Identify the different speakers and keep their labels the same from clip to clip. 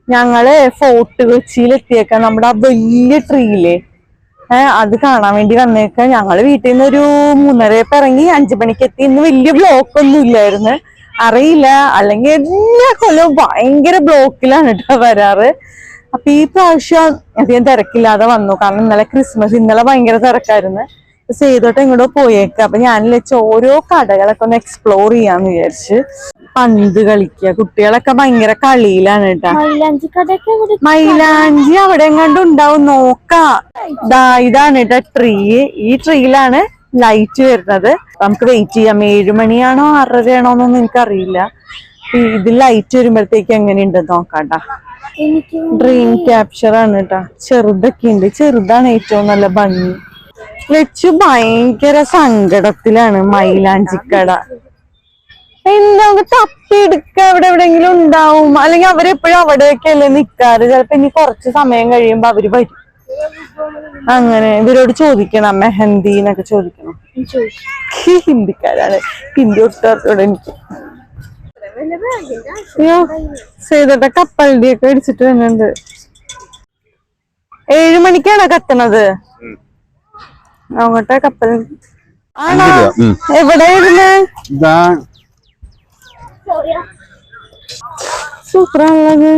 Speaker 1: ഞങ്ങള് ഫോർട്ട് കൊച്ചിയിലെത്തിയേക്ക നമ്മുടെ ആ വലിയ ട്രീയില്ലേ അത് കാണാൻ വേണ്ടി വന്നേക്ക. ഞങ്ങള് വീട്ടിൽ നിന്ന് ഒരു 3:30 ഇറങ്ങി 5 മണിക്ക് എത്തി. ഇന്ന് വലിയ ബ്ലോക്ക് ഒന്നും ഇല്ലായിരുന്നു. അറിയില്ല, അല്ലെങ്കിൽ എല്ലാ കൊല്ലവും ഭയങ്കര ബ്ലോക്കിലാണ് കേട്ടോ വരാറ്. അപ്പൊ ഈ പ്രാവശ്യം അധികം തിരക്കില്ലാതെ വന്നു. കാരണം ഇന്നലെ ക്രിസ്മസ്, ഇന്നലെ ഭയങ്കര തിരക്കായിരുന്നു. സേതോട്ട് എങ്ങോട്ടോ പോയേക്ക. അപ്പൊ ഞാൻ വെച്ച ഓരോ കടകളൊക്കെ ഒന്ന് എക്സ്പ്ലോർ ചെയ്യാന്ന് വിചാരിച്ച്. പന്ത് കളിക്കുക, കുട്ടികളൊക്കെ ഭയങ്കര കളിയിലാണ് കേട്ടാ. മൈലാഞ്ചി അവിടെ എങ്ങാണ്ട് ഉണ്ടാവും, നോക്കാം. ഇതാണ് കേട്ടാ ട്രീ. ഈ ട്രീയിലാണ് ലൈറ്റ് വരുന്നത്. നമുക്ക് വെയിറ്റ് ചെയ്യാം. 7 മണിയാണോ 6:30 ആണോ എന്നൊന്നും എനിക്കറിയില്ല. ഇത് ലൈറ്റ് വരുമ്പോഴത്തേക്ക് എങ്ങനെയുണ്ടെന്ന് നോക്കാട്ടാ. ഡ്രീം ക്യാപ്ചർ ആണ് കേട്ടാ. ചെറുതൊക്കെ ഉണ്ട്, ചെറുതാണ് ഏറ്റവും നല്ല ഭംഗി. ലച്ചു ഭയങ്കര സങ്കടത്തിലാണ്. മൈലാഞ്ചിക്കട എന്താ തപ്പിയെടുക്ക, അവിടെ എവിടെയെങ്കിലും ഉണ്ടാവും. അല്ലെങ്കിൽ അവരെപ്പോഴും അവിടെയൊക്കെയല്ലേ നിക്കാറ്. ചിലപ്പോ ഇനി കുറച്ച് സമയം കഴിയുമ്പോ അവര് വരും. അങ്ങനെ ഇവരോട് ചോദിക്കണം, മെഹന്തി എന്നൊക്കെ ചോദിക്കണം. ഹിന്ദിക്കാരാണ്, ഹിന്ദി ഒട്ടോടെ എനിക്ക്. സേതട്ട കപ്പലിന്റെ ഒക്കെ അടിച്ചിട്ട് വരുന്നുണ്ട്. 7 മണിക്കാണോ കത്തണത്? അങ്ങോട്ടെ കപ്പൽ ആണോ? എവിടെയായിരുന്നു? സൂപ്പറാണത്.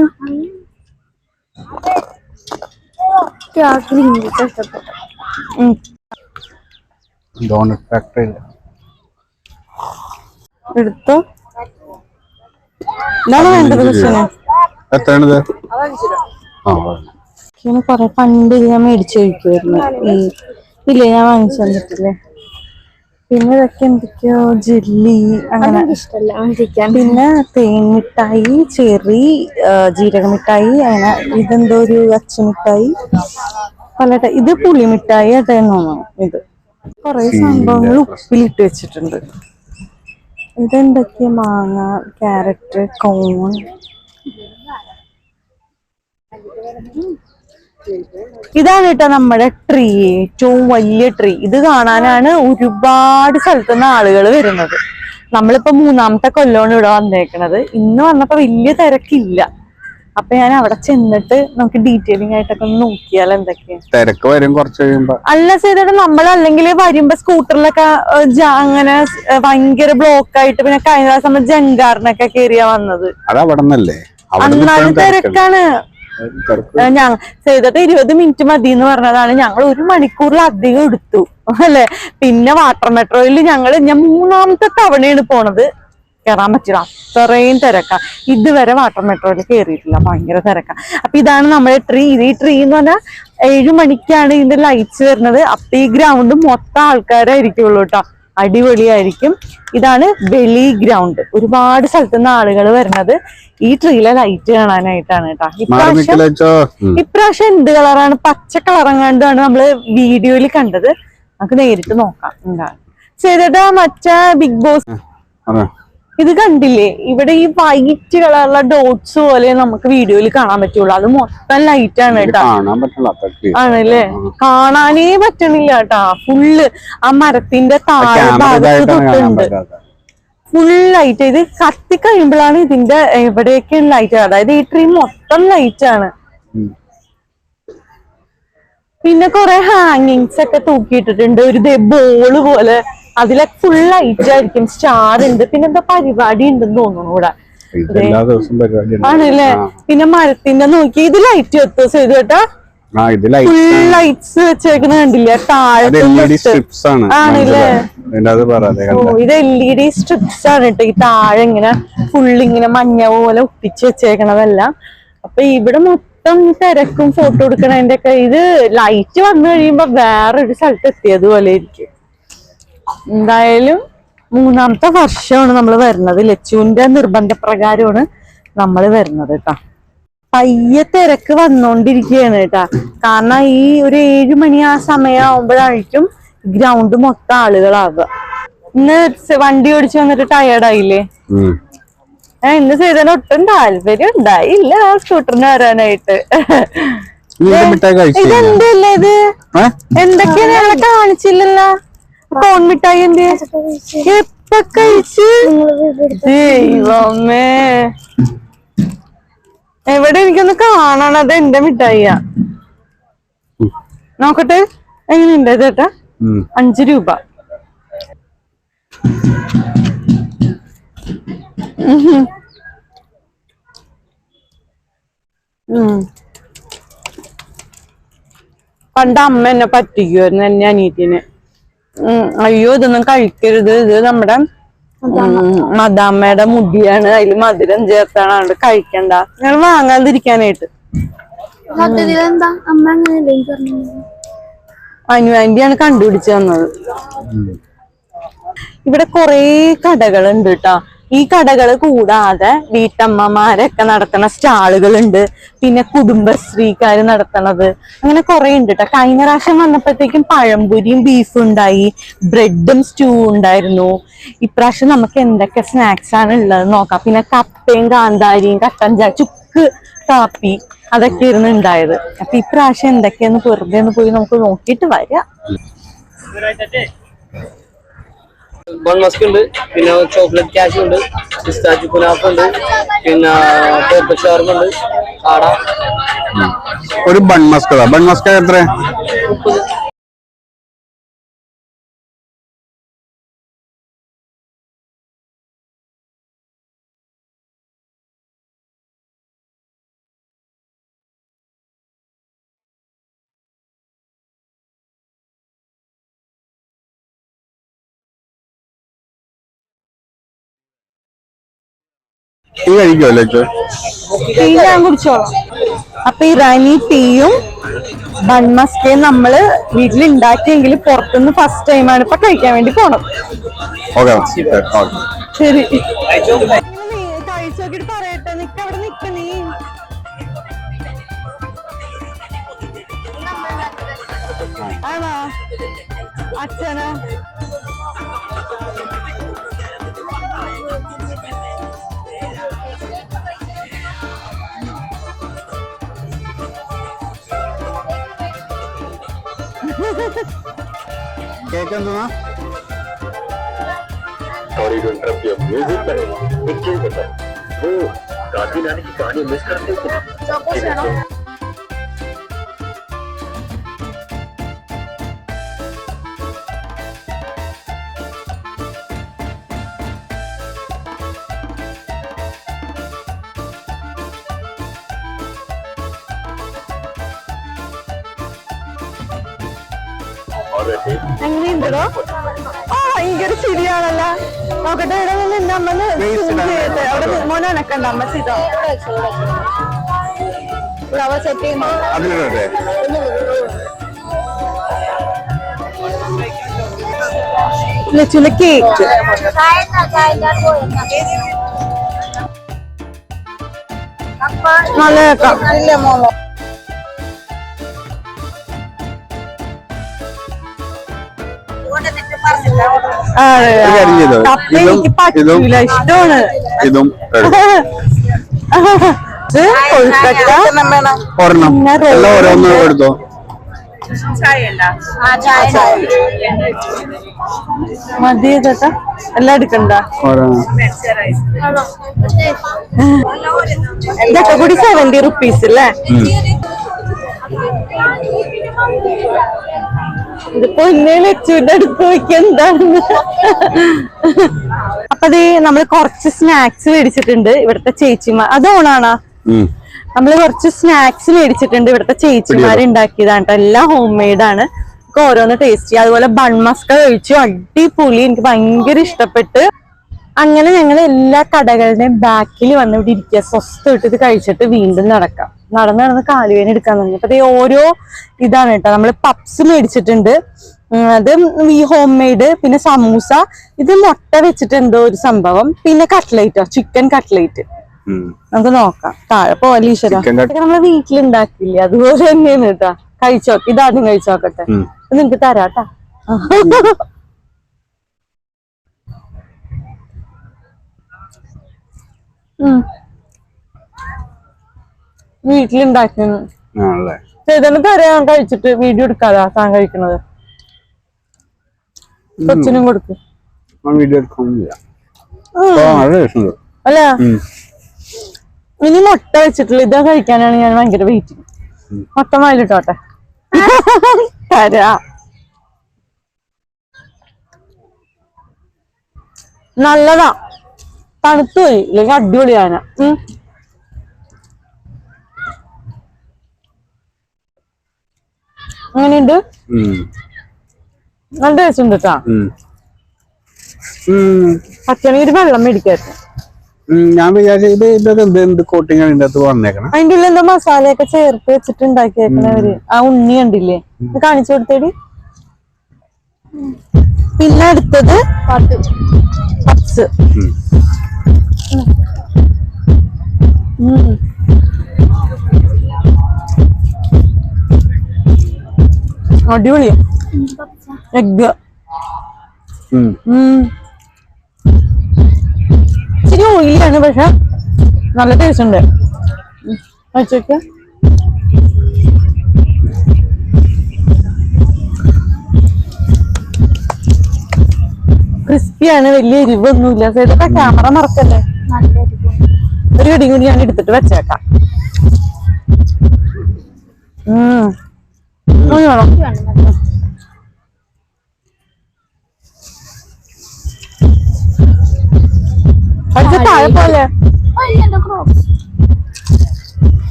Speaker 1: എടുത്തോ. ഇതാണ് വേണ്ടത്. കൊറേ പണ്ട് ഞാൻ മേടിച്ചു കഴിക്കുമായിരുന്നു. ഇല്ല, ഞാൻ വാങ്ങിച്ചു തന്നിട്ടില്ലേ. പിന്നെ ഇതൊക്കെ എന്തൊക്കെയോ ജെല്ലി അങ്ങനെ ഇഷ്ടമല്ല. പിന്നെ തേൻ മിഠായി, ചെറി, ജീരക മിഠായി, അങ്ങനെ ഇതെന്തോ ഒരു അച്ചുമിഠായി, പല ഇത് പുളിമിഠായി ആയിട്ടാന്ന് തോന്നുന്നു. ഇത് കുറെ സംഭവങ്ങൾ ഉപ്പിലിട്ട് വെച്ചിട്ടുണ്ട്. ഇതെന്തൊക്കെയാ? മാങ്ങ, ക്യാരറ്റ്, കോൺ. ഇതാണ് കേട്ടോ നമ്മുടെ ട്രീ, ഏറ്റവും വലിയ ട്രീ. ഇത് കാണാനാണ് ഒരുപാട് സ്ഥലത്തുനിന്ന് ആളുകൾ വരുന്നത്. നമ്മളിപ്പോ 3ാമത്തെ കൊല്ലമാണ് ഇവിടെ വന്നേക്കണത്. ഇന്ന് വന്നപ്പോ വലിയ തിരക്കില്ല. അപ്പൊ ഞാൻ അവിടെ ചെന്നിട്ട് നമുക്ക് ഡീറ്റെയിലിംഗ് ആയിട്ടൊക്കെ ഒന്ന് നോക്കിയാൽ എന്തൊക്കെയാ
Speaker 2: തിരക്ക് വരും കുറച്ച് കഴിയുമ്പോ.
Speaker 1: അല്ല ചെയ്തിട്ട് നമ്മൾ അല്ലെങ്കിൽ വരുമ്പോ സ്കൂട്ടറിലൊക്കെ അങ്ങനെ ഭയങ്കര ബ്ലോക്ക് ആയിട്ട്, പിന്നെ കഴിഞ്ഞ ദിവസം ജങ്കാറിനൊക്കെ കയറിയാ വന്നത്. അന്നാലും തിരക്കാണ്. ഞാൻ ചെയ്തിട്ട് 20 മിനിറ്റ് മതി എന്ന് പറഞ്ഞതാണ്. ഞങ്ങൾ 1 മണിക്കൂറിലധികം എടുത്തു അല്ലെ. പിന്നെ വാട്ടർ മെട്രോയിൽ ഞാൻ 3ാമത്തെ തവണയാണ് പോണത്. കയറാൻ പറ്റില്ല, അത്രയും തിരക്കാ. ഇതുവരെ വാട്ടർ മെട്രോയിൽ കയറിയിട്ടില്ല, ഭയങ്കര തിരക്കാ. അപ്പൊ ഇതാണ് നമ്മുടെ ട്രീ. ഈ ട്രീ എന്ന് പറഞ്ഞാൽ 7 മണിക്കാണ് ഇതിന്റെ ലൈറ്റ്സ് വരുന്നത്. അപ്പൊ ഈ ഗ്രൗണ്ട് മൊത്തം ആൾക്കാരായിരിക്കുള്ളൂ കേട്ടോ. അടിപൊളിയായിരിക്കും. ഇതാണ് വെളി ഗ്രൗണ്ട്. ഒരുപാട് സ്ഥലത്തുനിന്ന് ആളുകൾ വരുന്നത് ഈ ട്രീയിലെ ലൈറ്റ് കാണാനായിട്ടാണ് കേട്ടോ. ഇപ്രാവശ്യം എന്ത് കളറാണ്? പച്ച കളറങ്ങാണ്ടാണ് നമ്മള് വീഡിയോയിൽ കണ്ടത്. നമുക്ക് നേരിട്ട് നോക്കാം എന്താണ് ചെയ്തിട്ട്. മറ്റേ ബിഗ് ബോസ് ഇത് കണ്ടില്ലേ? ഇവിടെ ഈ വൈറ്റ് കളറുള്ള ഡോട്ട്സ് പോലെ നമുക്ക് വീഡിയോയിൽ കാണാൻ പറ്റുള്ളൂ. അത് മൊത്തം ലൈറ്റ് ആണ് കേട്ടോ. ആണല്ലേ? കാണാനേ പറ്റണില്ല കേട്ടാ. ഫുള്ള് ആ മരത്തിന്റെ താഴെ ഭാഗത്ത് തൊട്ടുണ്ട് ഫുൾ ലൈറ്റ്. ഇത് കത്തി കഴിയുമ്പോഴാണ് ഇതിന്റെ എവിടെയൊക്കെ ലൈറ്റ്. അതായത് ഈ ട്രീ മൊത്തം ലൈറ്റ് ആണ്. പിന്നെ കുറെ ഹാങ്ങിങ്സ് ഒക്കെ തൂക്കിയിട്ടിട്ടുണ്ട്. ഒരു ബോള് പോലെ, അതിലൊക്കെ ഫുൾ ലൈറ്റ് ആയിരിക്കും. സ്റ്റാർ ഉണ്ട്. പിന്നെ എന്താ പരിപാടി ഉണ്ടെന്ന് തോന്നുന്നു ഇവിടെ. ആണല്ലേ? പിന്നെ മരത്തിന്റെ നോക്കി ഇത് ലൈറ്റ് എത്തുക ചെയ്തു കേട്ടാ. ഫുൾ ലൈറ്റ്സ് വെച്ചേക്കണ കണ്ടില്ലേ? താഴെ ആണല്ലേ? ഇത് LED സ്ട്രിപ്സ് ആണ് കേട്ടോ. ഈ താഴെ ഇങ്ങനെ ഫുള്ളിങ്ങനെ മഞ്ഞ പോലെ ഒട്ടിച്ച് വെച്ചേക്കണതെല്ലാം. അപ്പൊ ഇവിടെ മൊത്തം തിരക്കും ഫോട്ടോ എടുക്കണതിന്റെ ഒക്കെ. ഇത് ലൈറ്റ് വന്നു കഴിയുമ്പോ വേറൊരു സ്ഥലത്ത് എത്തിയതുപോലെ ഇരിക്കും. എന്തായാലും 3ാമത്തെ വർഷമാണ് നമ്മൾ വരുന്നത്. ലച്ചുവിന്റെ നിർബന്ധപ്രകാരമാണ് നമ്മൾ വരുന്നത് കേട്ടോ. പയ്യെ തിരക്ക് വന്നോണ്ടിരിക്കുകയാണ് കേട്ടാ. കാരണം ഈ ഒരു 7 മണി ആ സമയമാകുമ്പോഴായിരിക്കും ഗ്രൗണ്ട് മൊത്തം ആളുകളാവുക. ഇന്ന് വണ്ടി ഓടിച്ചു വന്നിട്ട് ടയേർഡായില്ലേ? ഇന്ന് ചെയ്തതിന് ഒട്ടും താല്പര്യം ഉണ്ടായില്ല സ്കൂട്ടറിന് വരാനായിട്ട്. ഇതെന്തല്ലേ ഇത്? എന്തൊക്കെയാ ഞങ്ങളെ കാണിച്ചില്ലല്ലോ. കോൺ മിഠായി എന്ത് എപ്പ കഴിച്ച്? ദൈവമേ, എവിടെ എനിക്കൊന്ന് കാണണം. അത് എന്റെ മിഠായിയാ. നോക്കട്ടെ എങ്ങനെയുണ്ട് ചേട്ടാ? 5 രൂപ. പണ്ട് അമ്മ എന്നെ പറ്റിക്കുമായിരുന്നു, എന്നെ അനിയത്തിനെ. അയ്യോ ഇതൊന്നും കഴിക്കരുത്, ഇത് നമ്മുടെ മദാമ്മയുടെ മുടിയാണ്, അതില് മധുരം ചേർത്താണ്, കഴിക്കണ്ട. ഞങ്ങൾ വാങ്ങാതിരിക്കാനായിട്ട്. അനു ആന്റിയാണ് കണ്ടുപിടിച്ചു തന്നത്. ഇവിടെ കൊറേ കടകളുണ്ട് കേട്ടോ. ഈ കടകള് കൂടാതെ വീട്ടമ്മമാരൊക്കെ നടത്തുന്ന സ്റ്റാളുകളുണ്ട്, പിന്നെ കുടുംബശ്രീക്കാര് നടത്തണത്, അങ്ങനെ കുറെ ഉണ്ട് കേട്ടോ. കഴിഞ്ഞ പ്രാവശ്യം വന്നപ്പോഴത്തേക്കും പഴംപൊരിയും ബീഫും ഉണ്ടായി, ബ്രെഡും സ്റ്റൂ ഉണ്ടായിരുന്നു. ഇപ്രാവശ്യം നമുക്ക് എന്തൊക്കെ സ്നാക്സ് ആണ് ഉള്ളത് നോക്കാം. പിന്നെ കപ്പയും കാന്താരിയും കട്ടൻ ചായ ചുക്ക് കാപ്പി അതൊക്കെ ആയിരുന്നു ഉണ്ടായത്. അപ്പൊ ഇപ്രാവശ്യം എന്തൊക്കെയാന്ന് വെറുതെ ഒന്ന് പോയി നമുക്ക് നോക്കിയിട്ട് വരാം.
Speaker 2: ബൺ മസ്ക് ഉണ്ട്, പിന്നെ ചോക്ലേറ്റ് ക്യാഷ് ഉണ്ട്, പിസ്താച്ചി കുനാഫ് ഉണ്ട്, പിന്നെ പോപ്പറ്റ് ഷവർമ ഉണ്ട്, കാട.
Speaker 3: ഒരു ബൺ മസ്ക്. ബൺ മസ്ക് എത്ര?
Speaker 2: 30.
Speaker 3: ടീ കഴിക്കുമല്ലോ?
Speaker 1: ടീ ഞാൻ കുടിച്ചോളാം. അപ്പൊ ഇറാനി ടീയും ബൺ മസ്കയും നമ്മള് വീട്ടിലുണ്ടാക്കിയെങ്കിൽ പുറത്തുനിന്ന് ഫസ്റ്റ് ടൈമാണ് ഇപ്പൊ കഴിക്കാൻ വേണ്ടി പോണം. ശരി, കഴിച്ചോക്കിട്ട് പറയട്ടെ. നിക്ക് അവിടെ നിക്ക് നീ. ആണോ അച്ഛനാ?
Speaker 3: കേക്ക് എന്തുവാ?
Speaker 4: Sorry to interrupt your music, but एक चीज बताओ, वो गांधी नानी की कहानी मिस करते हो?
Speaker 1: എങ്ങനെയുണ്ടോ? ആ ഭയങ്കര ശരിയാണല്ലോ. നോക്കട്ടെ, ഇവിടെ നിന്ന് എന്റെ അമ്മന്ന് അവിടെ മോനെ എനക്കണ്ട അമ്മ ചെയ്തോ. ലച്ചുല കേക്ക് നല്ല കേക്കാം. എനിക്ക് പറ്റൂല, ഇഷ്ടമാണ്.
Speaker 3: ഇതും ഓരോന്ന് എടുത്തോ.
Speaker 1: മതി ചേട്ടാ, എല്ലാം എടുക്കണ്ട. ഇതൊക്കെ കൂടി 70 റുപ്പീസ് അല്ലേ? ഇതിപ്പോ ഇന്നേ ലച്ചുവിന്റെ അടുത്ത് നോക്കി എന്താണെന്ന്. അപ്പൊ അതേ നമ്മള് കുറച്ച് സ്നാക്സ് മേടിച്ചിട്ടുണ്ട് ഇവിടുത്തെ ചേച്ചിമാർ. അത് ഓണാണോ? നമ്മള് കുറച്ച് സ്നാക്സ് മേടിച്ചിട്ടുണ്ട്, ഇവിടുത്തെ ചേച്ചിമാര് ഉണ്ടാക്കിയതാണ് കേട്ടോ. എല്ലാം ഹോം മെയ്ഡ് ആണ്. ഓരോന്ന് ടേസ്റ്റ് ചെയ്യാം. അതുപോലെ ബൺ മസ്ക കഴിച്ചു, അടിപൊളി, എനിക്ക് ഭയങ്കര ഇഷ്ടപ്പെട്ട്. അങ്ങനെ ഞങ്ങൾ എല്ലാ കടകളുടെയും ബാക്കിൽ വന്ന് ഇവിടെ ഇരിക്കുക, സ്വസ്ഥമായിട്ട് ഇത് കഴിച്ചിട്ട് വീണ്ടും നടക്കാം. നടന്ന് കാലുവേന എടുക്കാൻ തുടങ്ങി. അപ്പൊ ഓരോ ഇതാണ് കേട്ടോ. നമ്മള് പപ്സ് മേടിച്ചിട്ടുണ്ട്, അത് ഈ ഹോം മെയ്ഡ്. പിന്നെ സമൂസ, ഇത് മുട്ട വെച്ചിട്ട് എന്തോ ഒരു സംഭവം. പിന്നെ കട്ട്ലേറ്റോ, ചിക്കൻ കട്ട്ലേറ്റ്. നമുക്ക് നോക്കാം. താഴെ പോലെ ഈശ്വര നമ്മള് വീട്ടിലുണ്ടാക്കില്ലേ, അതുപോലെ തന്നെയാണ് കേട്ടാ. കഴിച്ചോ, ഇതാദ്യം കഴിച്ചോക്കട്ടെ, നിങ്ങക്ക് തരാട്ടാ. വീട്ടിലുണ്ടാക്കുന്നു. ചേതന് തരാൻ കഴിച്ചിട്ട് വീഡിയോ എടുക്കാതാ താൻ കഴിക്കണത്. കൊച്ചിനും കൊടുക്കും. അല്ല ഇനി മുട്ട വെച്ചിട്ടുള്ള ഇത് കഴിക്കാനാണ് ഞാൻ ഭയങ്കര വെയിറ്റിംഗ്. മുട്ട വായിലിട്ടോട്ടെ. തരാ. നല്ലതാ, തണുത്തു പോയി, ഇല്ലെങ്കിൽ അടിപൊളിയാണ്. അങ്ങനെയുണ്ട്, നല്ല ടേസ്റ്റ് ഉണ്ട് കേട്ടാ. പച്ചണെങ്കിൽ ഒരു വെള്ളം മേടിക്കായിരുന്നു.
Speaker 3: ഞാൻ വിചാരിച്ചത് എന്ത് കോട്ടിങ് അതിന്റെ അകത്ത് വന്നേക്കണം.
Speaker 1: അതിന്റെ ഉള്ളിൽ എന്താ മസാലയൊക്കെ ചേർത്ത് വെച്ചിട്ട് ഉണ്ടാക്കിയേക്കണവര്. ആ ഉണ്ണി കണ്ടില്ലേ, കാണിച്ചു കൊടുത്തേടി. പിന്നെ അടുത്തത് പപ്സ്. അടിപൊളിയാ. എഗ് ഇച്ചിരി ഓയിലാണ്, പക്ഷെ നല്ല ടേസ്റ്റ് ഉണ്ട്. വെച്ചേക്ക്. ക്രിസ്പിയാണ്, വലിയ എരിവൊന്നുമില്ല. ഇതൊക്കെ ക്യാമറ മറക്കല്ലേ. ഒരു കടി കൂടി ഞാൻ എടുത്തിട്ട് വെച്ചേക്കാം. താഴെ പോലെ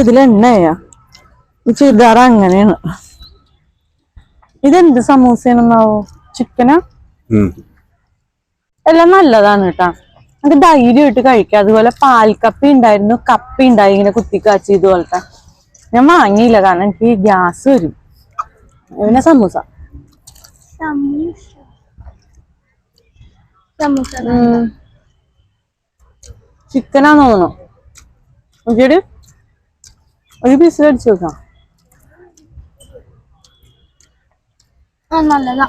Speaker 1: ഇതിൽ എണ്ണയാ. ഈ ചുരിദാർ അങ്ങനെയാണ്. ഇതെന്ത് സമൂസയാണെന്നാവോ? ചിക്കനാ? എല്ലാം നല്ലതാണ് കേട്ടാ, നമുക്ക് ധൈര്യമായിട്ട് കഴിക്കാം. അതുപോലെ പാൽക്കപ്പി ഉണ്ടായിരുന്നു, കപ്പി ഉണ്ടായി ഇങ്ങനെ കുത്തിക്കാച്ചി ഇതുപോലത്തെ. ഞാൻ വാങ്ങിയില്ല, കാരണം എനിക്ക് ഗ്യാസ് വരും. പിന്നെ സമൂസ ചിക്കനാന്ന് തോന്നുന്നു. നോക്കിയിട്ട് ഒരു പീസ് അടിച്ചു നോക്കാം.
Speaker 5: നല്ലതാ.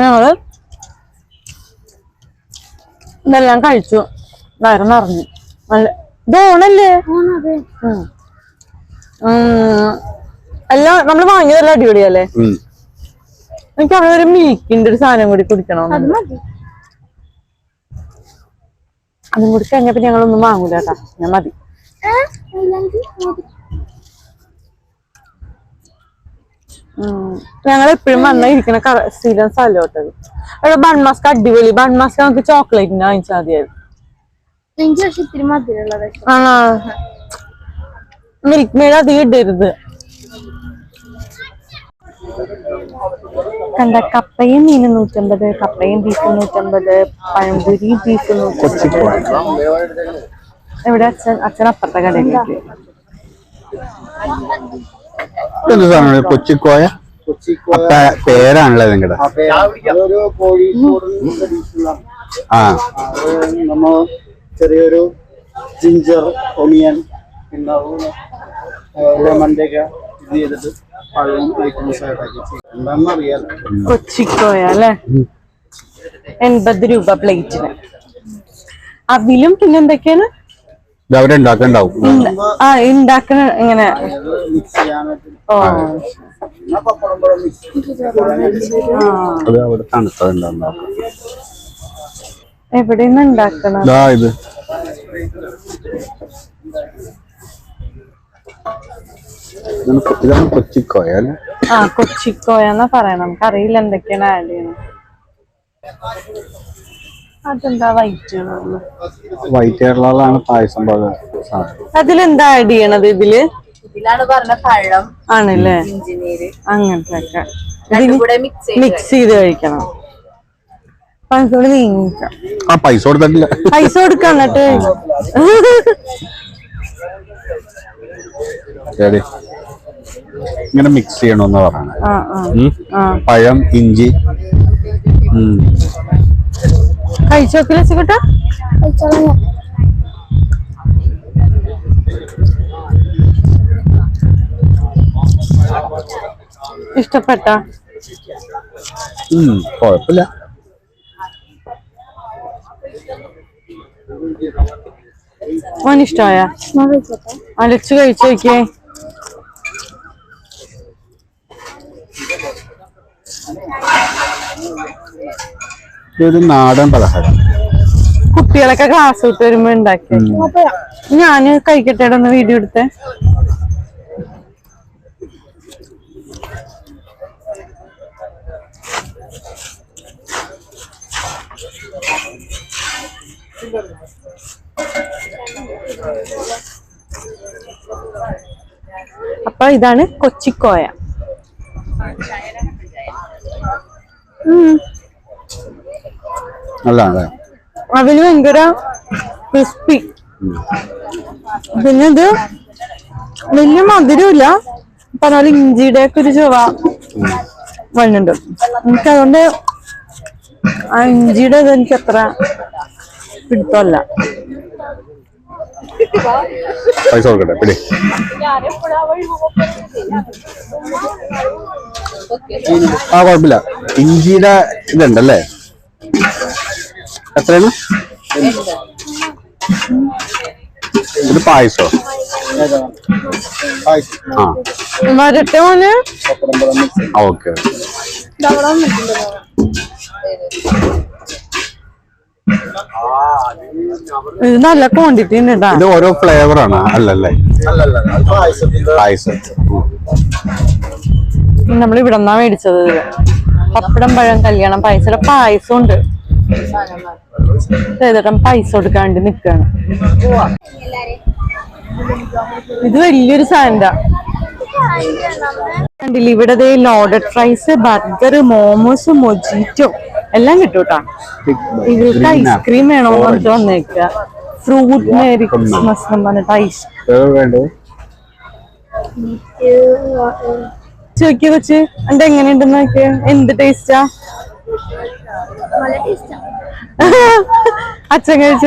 Speaker 1: ഞങ്ങള് ഇതെല്ലാം കഴിച്ചു, വയറ് നിറഞ്ഞു. നല്ല ഇതോണല്ലേ എല്ലാം നമ്മള് വാങ്ങിയതെല്ലാം അടിപൊളിയല്ലേ. എനിക്ക് അവിടെ ഒരു മിൽക്കിന്റെ ഒരു സാധനം കൂടി കുടിക്കണം. അതും കൂടി കഴിഞ്ഞപ്പോ ഞങ്ങളൊന്നും വാങ്ങൂല കേട്ടാ, ഞാൻ മതി. ഞങ്ങൾ എപ്പോഴും വന്ന ഇരിക്കണ സ്ഥിരം സ്ഥലോട്ടത്. അവിടെ ബൺമാസ്ക് അടിപൊളി. ബൺമാസ്ക് നമുക്ക് ചോക്ലേറ്റിന് വാങ്ങിച്ചാൽ മതിയായിരുന്നു. മിൽക്ക് മെയ്ഡ് അധികം ഇടരുത്. കണ്ട കപ്പയും മീന് 150, കപ്പയും ബീഫ് 150, പഴംപൊരി ബീഫ് 150. എവിടെ അച്ഛൻ അപ്പുറത്തെ കടയിലേക്ക്.
Speaker 3: കൊച്ചിക്കോയ പേരാണല്ലോ നിങ്ങളുടെ.
Speaker 6: നമ്മൾ ചെറിയൊരു ജിഞ്ചർ, ഒണിയൻ, പിന്നെ ലെമണിന്റെ ഒക്കെ ഇത് ചെയ്തിട്ട് പഴവും എന്താണെന്നറിയാലോ.
Speaker 1: കൊച്ചിക്കോയ അല്ലെ, 80 രൂപ പ്ലേറ്റിന്. അവിലും പിന്നെ എന്തൊക്കെയാണ്
Speaker 3: അവരുണ്ടാക്കണ്ടാവും.
Speaker 1: ഉണ്ടാക്കണ ഇങ്ങനെ. ഓ
Speaker 3: അത് അവിടെ തണുത്തതുണ്ടാവും.
Speaker 1: എവിടെയാണ് ഉണ്ടാക്കണത്?
Speaker 3: ഇത് ഇതാണ് കൊച്ചിക്കോയ അല്ലെ.
Speaker 1: കൊച്ചിക്കോയ എന്നാ പറയണം. നമുക്കറിയില്ല എന്തൊക്കെയാണ് ആഡ് ചെയ്യണം. അതെന്താ വൈറ്റ് കേരളാണ് പായസം പോലെ. അതിലെന്താ ആഡ് ചെയ്യണത്? ഇതിലാണ് പറഞ്ഞ പഴം ആണല്ലേ, അങ്ങനത്തെ ഒക്കെ മിക്സ് ചെയ്ത് കഴിക്കണം.
Speaker 3: പൈസ കൊടുത്തിട്ടില്ല,
Speaker 1: പൈസ കൊടുക്കാം. എന്നിട്ട്
Speaker 3: ഇങ്ങനെ മിക്സ് ചെയ്യണമെന്ന് പറയണ. പഴം, ഇഞ്ചി
Speaker 1: കഴിച്ചോക്കില്ല വെച്ചിട്ട് ഇഷ്ടപ്പെട്ട?
Speaker 3: കുഴപ്പമില്ല.
Speaker 1: മോനിഷ്ടമായ? അലച്ചു കഴിച്ചു നോക്കിയേ.
Speaker 3: ഇതൊരു നാടൻ പലഹാരം.
Speaker 1: കുട്ടികളൊക്കെ ക്ലാസ് വിട്ട് വരുമ്പോ ഉണ്ടാക്കി. ഞാന് കഴിക്കട്ടെ, ഒന്ന് വീഡിയോ എടുത്തേ. അപ്പൊ ഇതാണ് കൊച്ചിക്കോയ.
Speaker 3: നല്ലതാണല്ലേ?
Speaker 1: അവല് ഭയങ്കര ക്രിസ്പി. പിന്നെ ഇത് വലിയ മധുരമില്ല, പറഞ്ഞ ഇഞ്ചിയുടെ ഒക്കെ ഒരു ചുവ വന്നുണ്ട്. എനിക്കതുകൊണ്ട് ആ ഇഞ്ചിയുടെ ഇത് എനിക്ക് അത്ര പിടുത്തമല്ല.
Speaker 3: പൈസ കൊടുക്കട്ടെ, പിടി. ആ കുഴപ്പമില്ല. ഇഞ്ചിയുടെ ഇതുണ്ടല്ലേ? എത്രയാണ് ഇത്? പായസോ? ആ
Speaker 1: വരട്ടെ മോന്.
Speaker 3: ഓക്കെ.
Speaker 1: ഇത് നല്ല ക്വാണ്ടിറ്റി ഉണ്ട് കേട്ടാ.
Speaker 3: ഇത് ഓരോ ഫ്ലേവർ ആണ് അല്ലല്ലേ? പായസം
Speaker 1: നമ്മൾ ഇവിടെ നിന്നാ മേടിച്ചത്. പപ്പടം പഴം കല്യാണം പായസം. പായസം ഉണ്ട്. ചേട്ടൻ പൈസ കൊടുക്കാൻ വേണ്ടി നിക്കാണ്. ഇത് വലിയൊരു സാൻഡാ. കണ്ടില്ല ഇവിടെ loaded fries, burger, momos, mojito എല്ലാം കിട്ടൂട്ടാ. ഇവർക്ക് ഐസ്ക്രീം വേണോന്ന് പറഞ്ഞിട്ട് വന്നേക്ക. ഫ്രൂട്ട് മേരി ക്രിസ്മസ് എന്ന് പറഞ്ഞിട്ട് ഐസ് ചോദിക്ക വെച്ച് എന്റെ എങ്ങനെയുണ്ടെന്ന് നോക്കിയ. എന്ത് ടേസ്റ്റാ? അച്ഛൻ കഴിച്ച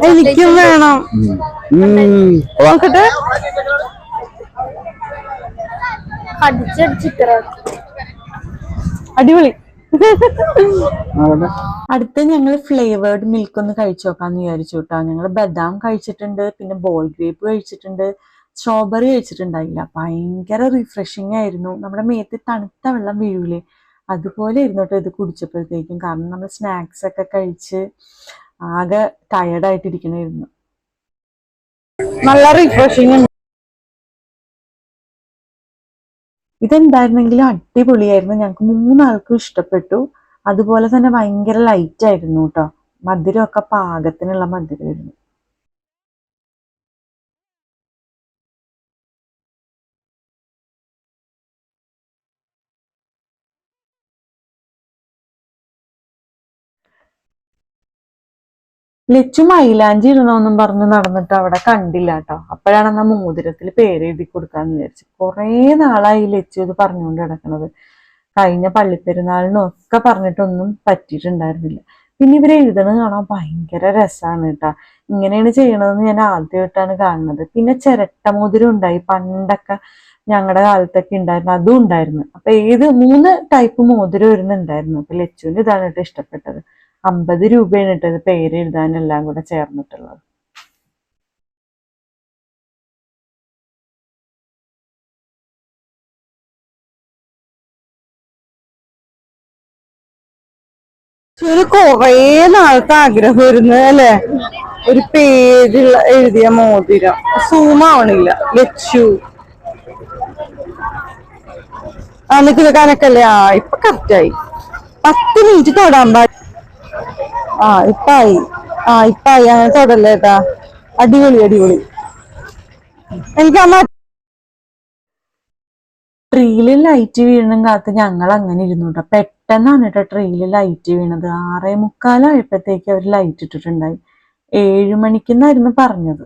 Speaker 1: എനിക്കും വേണം. നോക്കട്ടെ. അടിപൊളി. അടുത്ത ഞങ്ങൾ ഫ്ലേവേർഡ് മിൽക്ക് ഒന്ന് കഴിച്ചു നോക്കാന്ന് വിചാരിച്ചു കേട്ടോ. ഞങ്ങൾ ബദാം കഴിച്ചിട്ടുണ്ട്, പിന്നെ ബോൾ ഗ്രേപ്പ് കഴിച്ചിട്ടുണ്ട്, സ്ട്രോബെറി കഴിച്ചിട്ടുണ്ടായില്ല. ഭയങ്കര റിഫ്രഷിങ് ആയിരുന്നു. നമ്മുടെ മേത്ത് തണുത്ത വെള്ളം വീഴൂലേ, അതുപോലെ ഇരുന്നു കേട്ടോ ഇത് കുടിച്ചപ്പോഴത്തേക്കും. കാരണം നമ്മൾ സ്നാക്സ് ഒക്കെ കഴിച്ച് ആകെ ടയർഡായിട്ടിരിക്കണായിരുന്നു. നല്ല റിഫ്രഷിങ് ഉണ്ട്. ഇതെന്തായിരുന്നെങ്കിലും അടിപൊളിയായിരുന്നു. ഞങ്ങൾക്ക് 3 ആൾക്കും ഇഷ്ടപ്പെട്ടു. അതുപോലെ തന്നെ ഭയങ്കര ലൈറ്റ് ആയിരുന്നു കേട്ടോ. മധുരമൊക്കെ പാകത്തിനുള്ള മധുരമായിരുന്നു. ലച്ചു മൈലാഞ്ചി ഇടണമെന്നും പറഞ്ഞ് നടന്നിട്ട് അവിടെ കണ്ടില്ല കേട്ടോ. അപ്പോഴാണ് എന്നാ മോതിരത്തിൽ പേരെഴുതി കൊടുക്കാന്ന് വിചാരിച്ചു. കുറേ നാളായി ലച്ചു ഇത് പറഞ്ഞുകൊണ്ട് കിടക്കണത്. കഴിഞ്ഞ പള്ളിപ്പെരുന്നാളിനും ഒക്കെ പറഞ്ഞിട്ടൊന്നും പറ്റിയിട്ടുണ്ടായിരുന്നില്ല. പിന്നെ ഇവർ എഴുതണത് കാണാൻ ഭയങ്കര രസമാണ് കേട്ടോ. ഇങ്ങനെയാണ് ചെയ്യണതെന്ന് ഞാൻ ആദ്യമായിട്ടാണ് കാണുന്നത്. പിന്നെ ചിരട്ട മോതിരം ഉണ്ടായി, പണ്ടൊക്കെ ഞങ്ങളുടെ കാലത്തൊക്കെ ഉണ്ടായിരുന്നു, അതും ഉണ്ടായിരുന്നു. അപ്പൊ 3 ടൈപ്പ് മോതിരം വരുന്നുണ്ടായിരുന്നു. അപ്പൊ ലച്ചുവിന് ഇതാണ് കേട്ടോ ഇഷ്ടപ്പെട്ടത്. 50 രൂപയാണ് ഇട്ടത് പേര് എഴുതാനെല്ലാം കൂടെ ചേർന്നിട്ടുള്ളത്. ഒരു കുറേ നാളത്തെ ആഗ്രഹമായിരുന്നു അല്ലെ, ഒരു പേരുള്ള എഴുതിയ മോതിരം. സൂം ആവണില്ല. ലച്ചു നിൽക്കുന്ന കണക്കല്ലേ? ഇപ്പൊ കറക്റ്റായി. 10 മിനിറ്റ് തൊടാൻ പാടില്ല. ഇപ്പായി. അങ്ങനെ തൊടല്ലേ കേട്ടാ. അടിപൊളി അടിപൊളി. എനിക്ക് അമ്മ ട്രീയില് ലൈറ്റ് വീഴണം കാത്ത് ഞങ്ങൾ അങ്ങനെ ഇരുന്നു കേട്ടോ. പെട്ടെന്നാണ് കേട്ടോ ട്രീയില് ലൈറ്റ് വീണത്. 6:45 ആയപ്പോഴത്തേക്ക് അവർ ലൈറ്റ് ഇട്ടിട്ടുണ്ടായി. 7 മണിക്കെന്നായിരുന്നു പറഞ്ഞത്.